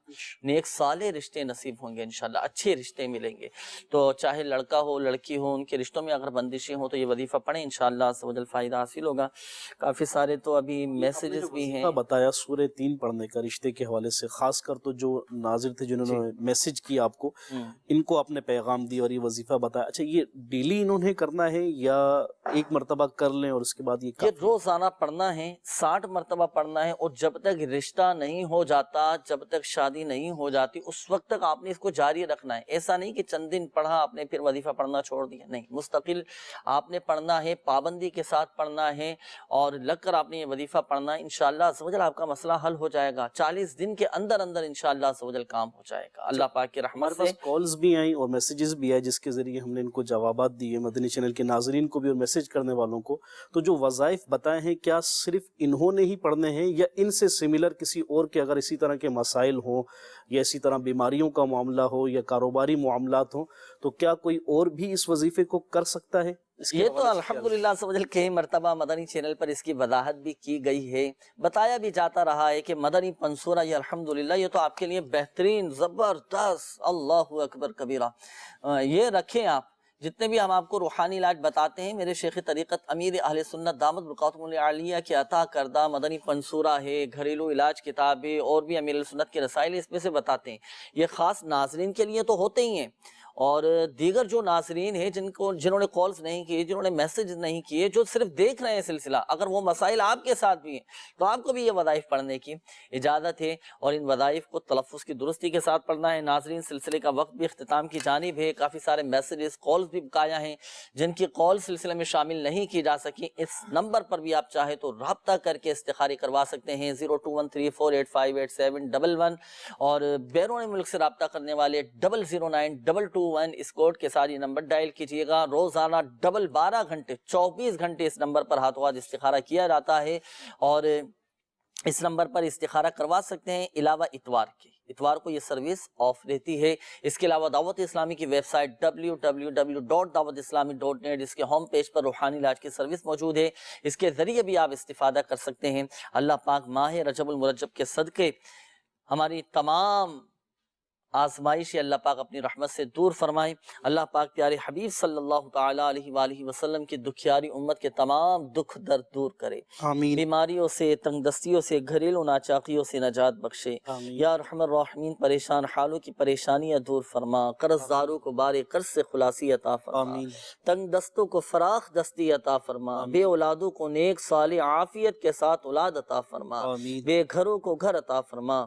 نیک صالح رشتے نصیب ہوں گے انشاءاللہ, اچھے رشتے ملیں گے. تو چاہے لڑکا ہو لڑکی ہو, ان کے رشتوں میں اگر بندشیں ہوں تو یہ وظیفہ پڑھیں, انشاءاللہ عز و جل فائدہ حاصل ہوگا. کافی سارے تو ابھی میسیجز بھی ہیں. بتایا سورہ 3 پڑھنے کا رشتے کے حوالے سے, خاص کر تو جو ناظر تھے جنہوں نے میسیج کیا آپ کو, ان کو آپ نے پیغام دی اور یہ وظیفہ بتایا. اچھا یہ ڈیلی انہوں نے کرنا ہے یا ایک مرتبہ کر لیں اور اس کے بعد یہ روزانہ پڑھنا ہے ہے 60 مرتبہ پڑھنا ہے، اور جب تک رشتہ نہیں ہو جاتا، جب تک شادی نہیں ہو جاتی، اس وقت تک آپ نے اس کو جاری رکھنا ہے۔ ایسا نہیں کہ چند دن پڑھا آپ نے پھر وظیفہ پڑھنا چھوڑ دیا، نہیں، مستقل آپ نے پڑھنا ہے، پابندی کے ساتھ پڑھنا ہے، اور لگ کر آپ نے یہ وظیفہ پڑھنا ہے۔ انشاءاللہ عز و جل آپ کا مسئلہ حل ہو جائے گا، 40 دن کے اندر اندر انشاءاللہ عز و جل کام ہو جائے گا اللہ پاک کی رحمت سے۔ کالز بھی آئیں اور میسیجز بھی آئے جس کے ذریعے ہم نے ان کو جوابات دیے، مدنی چینل کے ناظرین کو بھی اور میسیج کرنے والوں کو۔ تو جو وظائف بتائے ہیں کیا صرف انہوں نے ہی پڑھنے ہیں، یا ان سے سملر کسی اور کے اگر اسی طرح کے مسائل ہوں، یا اسی طرح بیماریوں کا معاملہ ہو، یا کاروباری معاملات ہوں، تو کیا کوئی اور بھی اس وظیفے کو کر سکتا ہے؟ یہ تو الحمدللہ سمجھ کئی مرتبہ مدنی چینل پر اس کی وضاحت بھی کی گئی ہے، بتایا بھی جاتا رہا ہے کہ مدنی پنصورہ یہ الحمدللہ یہ تو آپ کے لیے بہترین، زبردست، اللہ اکبر کبیرہ، یہ رکھیں آپ۔ جتنے بھی ہم آپ کو روحانی علاج بتاتے ہیں، میرے شیخ طریقت امیر اہل سنت دامت برکاتہم العالیہ کے عطا کردہ مدنی پنصورہ ہے، گھریلو علاج کتابیں، اور بھی امیر اہل سنت کے رسائل اس میں سے بتاتے ہیں۔ یہ خاص ناظرین کے لیے تو ہوتے ہی ہیں، اور دیگر جو ناظرین ہیں جنہوں نے کالز نہیں کیے، جنہوں نے میسیج نہیں کیے، جو صرف دیکھ رہے ہیں سلسلہ، اگر وہ مسائل آپ کے ساتھ بھی ہیں تو آپ کو بھی یہ وظائف پڑھنے کی اجازت ہے، اور ان وظائف کو تلفظ کی درستی کے ساتھ پڑھنا ہے۔ ناظرین سلسلے کا وقت بھی اختتام کی جانب ہے، کافی سارے میسیجز، کالز بھی بقایا ہیں، جن کی کال سلسلے میں شامل نہیں کی جا سکی۔ اس نمبر پر بھی آپ چاہے تو رابطہ کر کے استخارے کروا سکتے ہیں، 021348587111، اور بیرون ملک سے رابطہ کرنے والے 0092221 اس کوڈ کے ساتھ یہ نمبر ڈائل کیجئے گا۔ روزانہ 12 گھنٹے 24 گھنٹے اس نمبر پر ہاتھوں ہاتھ استخارہ کیا جاتا ہے، اور اس نمبر پر استخارہ کروا سکتے ہیں علاوہ اتوار کے۔ اتوار کو یہ سروس آف رہتی ہے۔ اس کے علاوہ دعوت اسلامی کی ویب سائٹ www.dawatislami.net، اس کے ہوم پیج پر روحانی علاج کی سروس موجود ہے، اس کے ذریعے بھی آپ استفادہ کر سکتے ہیں۔ اللہ پاک ماہ رجب المرجب کے صدقے ہماری تمام آزمائش اللہ پاک اپنی رحمت سے دور فرمائے۔ اللہ پاک پیارے حبیب صلی اللہ تعالیٰ علیہ وآلہ وسلم کی دکھیاری امت کے تمام دکھ درد دور کرے، آمین۔ بیماریوں سے، تنگ دستیوں سے، گھریلو ناچاقیوں سے نجات بخشے، یا ارحم الراحمین پریشان حالوں کی پریشانیاں دور فرما، قرض داروں کو بارے قرض سے خلاصی عطا فرما، تنگ دستوں کو فراخ دستی عطا فرما، بے اولادوں کو نیک صالح عافیت کے ساتھ اولاد عطا فرما، بے گھروں کو گھر عطا فرما۔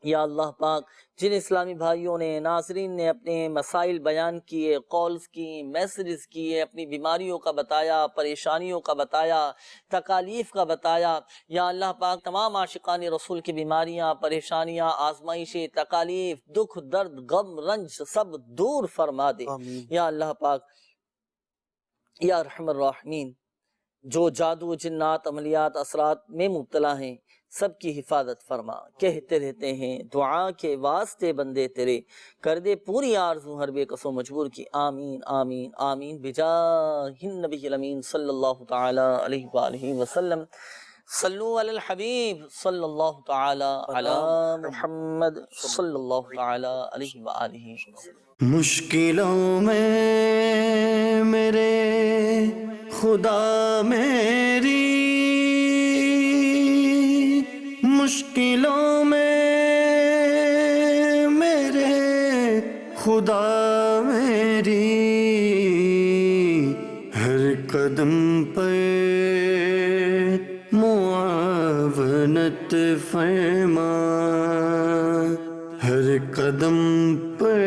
یا اللہ پاک جن اسلامی بھائیوں نے، ناظرین نے اپنے مسائل بیان کیے، کالز کی، میسیجز کیے، اپنی بیماریوں کا بتایا، پریشانیوں کا بتایا، تکالیف کا بتایا، یا اللہ پاک تمام عاشقان رسول کی بیماریاں، پریشانیاں، آزمائشیں، تکالیف، دکھ درد، غم رنج سب دور فرما دے۔ یا اللہ پاک یا ارحم الراحمین جو جادو، جنات، عملیات، اثرات میں مبتلا ہیں سب کی حفاظت فرما۔ کہتے رہتے ہیں دعا کے واسطے بندے تیرے، کر دے پوری آرزو ہر بے کسو مجبور کی، آمین آمین آمین بجاہ النبی الامین صلی اللہ تعالی علیہ وآلہ وسلم۔ صلو علی الحبیب صلی اللہ تعالی علی محمد صلی اللہ تعالی علیہ وآلہ وسلم۔ مشکلوں میں میرے خدا میری، مشکلوں میں میرے خدا میری، ہر قدم پر معاونت فرما، ہر قدم پر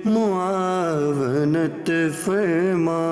معاونت فرما۔